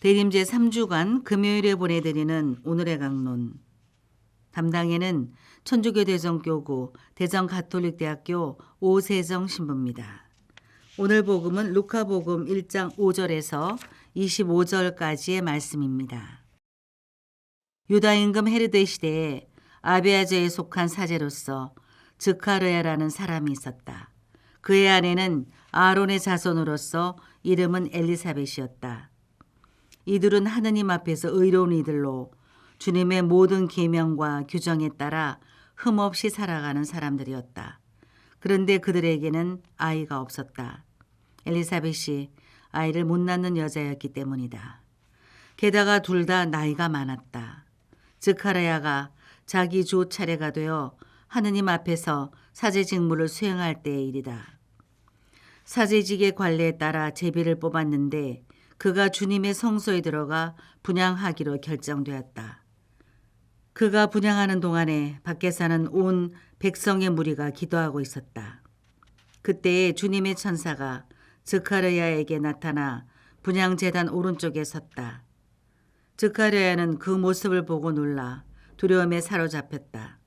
대림 제3주간 금요일에 보내드리는 오늘의 강론. 담당에는 천주교 대전교구 대전가톨릭대학교 오세정 신부입니다. 오늘 복음은 루카복음 1장 5절에서 25절까지의 말씀입니다. 유다 임금 헤로데 시대에 아비아저에 속한 사제로서 즈카르야라는 사람이 있었다. 그의 아내는 아론의 자손으로서 이름은 엘리사벳이었다. 이들은 하느님 앞에서 의로운 이들로 주님의 모든 계명과 규정에 따라 흠없이 살아가는 사람들이었다. 그런데 그들에게는 아이가 없었다. 엘리사벳이 아이를 못 낳는 여자였기 때문이다. 게다가 둘 다 나이가 많았다. 즈카르야가 자기 조 차례가 되어 하느님 앞에서 사제 직무를 수행할 때의 일이다. 사제직의 관례에 따라 제비를 뽑았는데 그가 주님의 성소에 들어가 분향하기로 결정되었다. 그가 분향하는 동안에 밖에서는 온 백성의 무리가 기도하고 있었다. 그때에 주님의 천사가 즈카르야에게 나타나 분향제단 오른쪽에 섰다. 즈카르야는 그 모습을 보고 놀라 두려움에 사로잡혔다.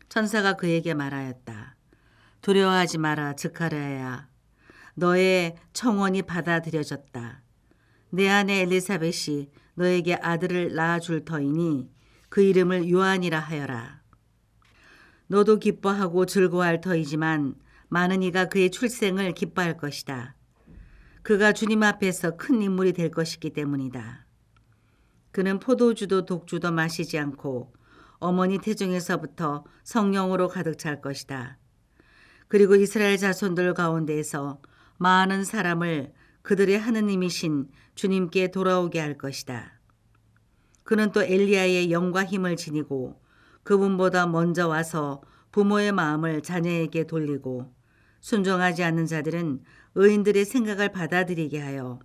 천사가 그에게 말하였다. 두려워하지 마라, 즈카르야야. 너의 청원이 받아들여졌다. 내 아내 엘리사벳이 너에게 아들을 낳아줄 터이니 그 이름을 요한이라 하여라. 너도 기뻐하고 즐거워할 터이지만 많은 이가 그의 출생을 기뻐할 것이다. 그가 주님 앞에서 큰 인물이 될 것이기 때문이다. 그는 포도주도 독주도 마시지 않고 어머니 태중에서부터 성령으로 가득 찰 것이다. 그리고 이스라엘 자손들 가운데에서 많은 사람을 그들의 하느님이신 주님께 돌아오게 할 것이다. 그는 또 엘리야의 영과 힘을 지니고 그분보다 먼저 와서 부모의 마음을 자녀에게 돌리고 순종하지 않는 자들은 의인들의 생각을 받아들이게 하여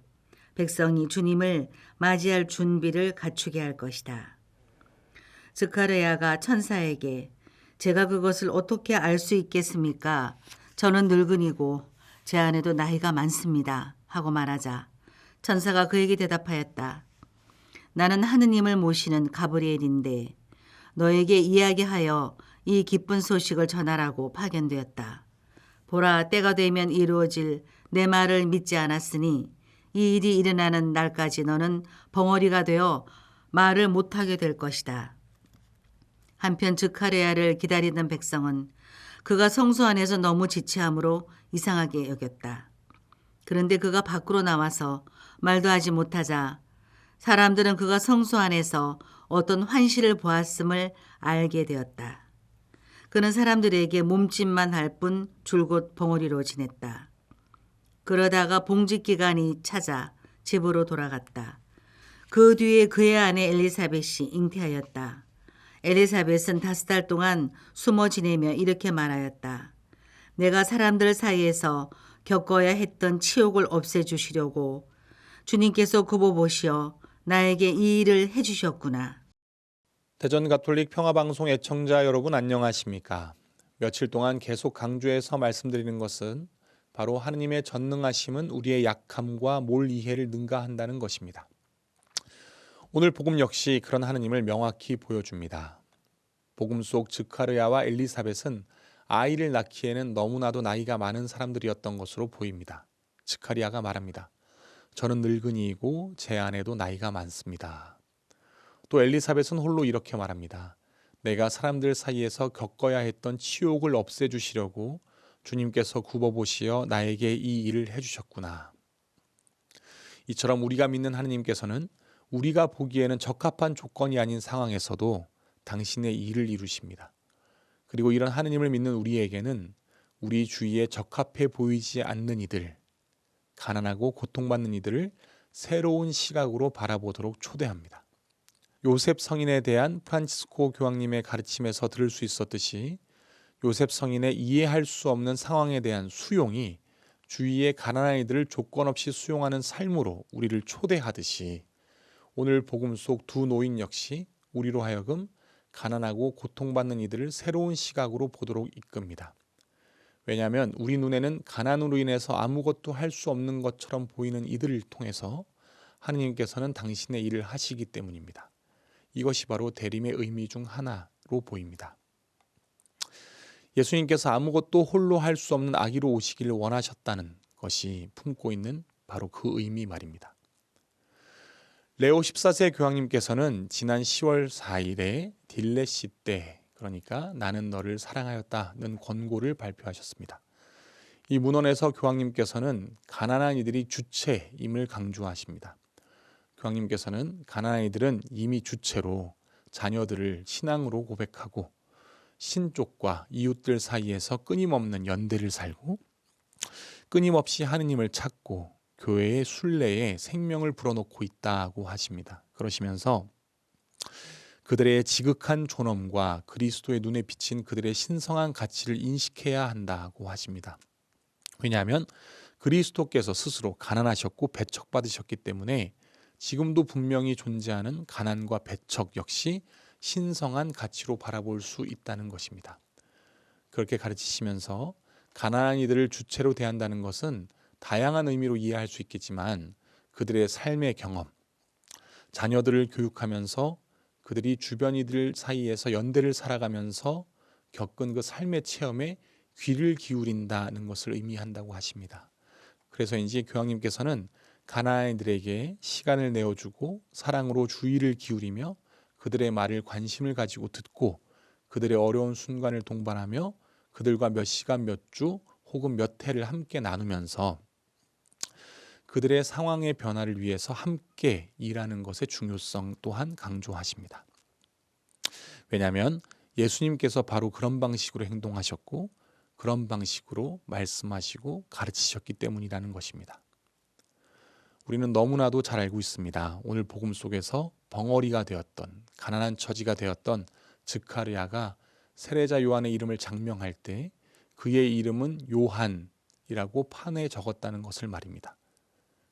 백성이 주님을 맞이할 준비를 갖추게 할 것이다. 즈카르야가 천사에게 제가 그것을 어떻게 알 수 있겠습니까? 저는 늙은이고 제 아내도 나이가 많습니다. 하고 말하자 천사가 그에게 대답하였다. 나는 하느님을 모시는 가브리엘인데 너에게 이야기하여 이 기쁜 소식을 전하라고 파견되었다. 보라, 때가 되면 이루어질 내 말을 믿지 않았으니 이 일이 일어나는 날까지 너는 벙어리가 되어 말을 못하게 될 것이다. 한편 즈카르야를 기다리던 백성은 그가 성소 안에서 너무 지체함으로 이상하게 여겼다. 그런데 그가 밖으로 나와서 말도 하지 못하자 사람들은 그가 성소 안에서 어떤 환시를 보았음을 알게 되었다. 그는 사람들에게 몸짓만 할 뿐 줄곧 벙어리로 지냈다. 그러다가 봉직기간이 찾아 집으로 돌아갔다. 그 뒤에 그의 아내 엘리사벳이 잉태하였다. 엘리사벳은 5달 동안 숨어 지내며 이렇게 말하였다. 내가 사람들 사이에서 겪어야 했던 치욕을 없애주시려고 주님께서 굽어보시어 나에게 이 일을 해주셨구나. 대전가톨릭 평화방송 애청자 여러분 안녕하십니까? 며칠 동안 계속 강조해서 말씀드리는 것은 바로 하느님의 전능하심은 우리의 약함과 몰 이해를 능가한다는 것입니다. 오늘 복음 역시 그런 하느님을 명확히 보여줍니다. 복음 속 즈카르야와 엘리사벳은 아이를 낳기에는 너무나도 나이가 많은 사람들이었던 것으로 보입니다. 즈카르야가 말합니다. 저는 늙은이이고 제 아내도 나이가 많습니다. 또 엘리사벳은 홀로 이렇게 말합니다. 내가 사람들 사이에서 겪어야 했던 치욕을 없애주시려고 주님께서 굽어보시어 나에게 이 일을 해주셨구나. 이처럼 우리가 믿는 하느님께서는 우리가 보기에는 적합한 조건이 아닌 상황에서도 당신의 일을 이루십니다. 그리고 이런 하느님을 믿는 우리에게는 우리 주위에 적합해 보이지 않는 이들, 가난하고 고통받는 이들을 새로운 시각으로 바라보도록 초대합니다. 요셉 성인에 대한 프란치스코 교황님의 가르침에서 들을 수 있었듯이 요셉 성인의 이해할 수 없는 상황에 대한 수용이 주위의 가난한 이들을 조건 없이 수용하는 삶으로 우리를 초대하듯이 오늘 복음 속 두 노인 역시 우리로 하여금 가난하고 고통받는 이들을 새로운 시각으로 보도록 이끕니다. 왜냐하면 우리 눈에는 가난으로 인해서 아무것도 할 수 없는 것처럼 보이는 이들을 통해서 하느님께서는 당신의 일을 하시기 때문입니다. 이것이 바로 대림의 의미 중 하나로 보입니다. 예수님께서 아무것도 홀로 할 수 없는 아기로 오시기를 원하셨다는 것이 품고 있는 바로 그 의미 말입니다. 레오 14세 교황님께서는 지난 10월 4일에 딜레시 때, 그러니까 나는 너를 사랑하였다는 권고를 발표하셨습니다. 이 문헌에서 교황님께서는 가난한 이들이 주체임을 강조하십니다. 교황님께서는 가난한 이들은 이미 주체로 자녀들을 신앙으로 고백하고 신족과 이웃들 사이에서 끊임없는 연대를 살고 끊임없이 하느님을 찾고 교회의 순례에 생명을 불어넣고 있다고 하십니다. 그러시면서 그들의 지극한 존엄과 그리스도의 눈에 비친 그들의 신성한 가치를 인식해야 한다고 하십니다. 왜냐하면 그리스도께서 스스로 가난하셨고 배척받으셨기 때문에 지금도 분명히 존재하는 가난과 배척 역시 신성한 가치로 바라볼 수 있다는 것입니다. 그렇게 가르치시면서 가난한 이들을 주체로 대한다는 것은 다양한 의미로 이해할 수 있겠지만 그들의 삶의 경험, 자녀들을 교육하면서 그들이 주변 이들 사이에서 연대를 살아가면서 겪은 그 삶의 체험에 귀를 기울인다는 것을 의미한다고 하십니다. 그래서인지 교황님께서는 가난한 이들에게 시간을 내어주고 사랑으로 주의를 기울이며 그들의 말을 관심을 가지고 듣고 그들의 어려운 순간을 동반하며 그들과 몇 시간 몇 주 혹은 몇 해를 함께 나누면서 그들의 상황의 변화를 위해서 함께 일하는 것의 중요성 또한 강조하십니다. 왜냐하면 예수님께서 바로 그런 방식으로 행동하셨고 그런 방식으로 말씀하시고 가르치셨기 때문이라는 것입니다. 우리는 너무나도 잘 알고 있습니다. 오늘 복음 속에서 벙어리가 되었던 가난한 처지가 되었던 즈카르야가 세례자 요한의 이름을 장명할 때 그의 이름은 요한이라고 판에 적었다는 것을 말입니다.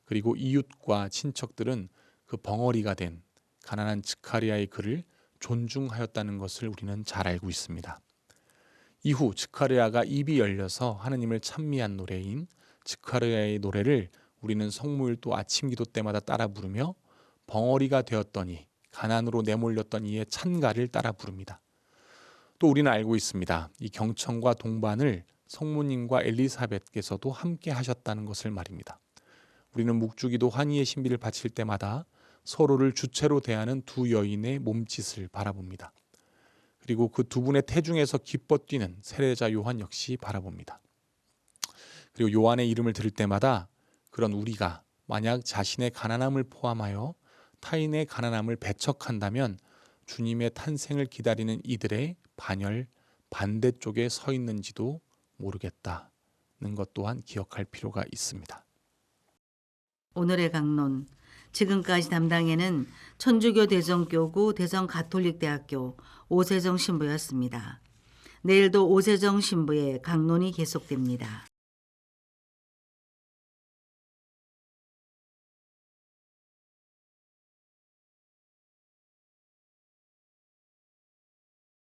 그리고 이웃과 친척들은 그 벙어리가 된 가난한 즈카르야의 글을 존중하였다는 것을 우리는 잘 알고 있습니다. 이후 즈카르야가 입이 열려서 하느님을 찬미한 노래인 즈카르야의 노래를 우리는 성모일도 아침 기도 때마다 따라 부르며 벙어리가 되었더니 가난으로 내몰렸던 이의 찬가를 따라 부릅니다. 또 우리는 알고 있습니다. 이 경청과 동반을 성모님과 엘리사벳께서도 함께 하셨다는 것을 말입니다. 우리는 묵주기도 환희의 신비를 바칠 때마다 서로를 주체로 대하는 두 여인의 몸짓을 바라봅니다. 그리고 그 두 분의 태중에서 기뻐 뛰는 세례자 요한 역시 바라봅니다. 그리고 요한의 이름을 들을 때마다 그런 우리가 만약 자신의 가난함을 포함하여 타인의 가난함을 배척한다면 주님의 탄생을 기다리는 이들의 반열 반대쪽에 서 있는지도 모르겠다는 것 또한 기억할 필요가 있습니다. 오늘의 강론, 지금까지 담당에는 천주교 대전교구 대전가톨릭대학교 오세정 신부였습니다. 내일도 오세정 신부의 강론이 계속됩니다.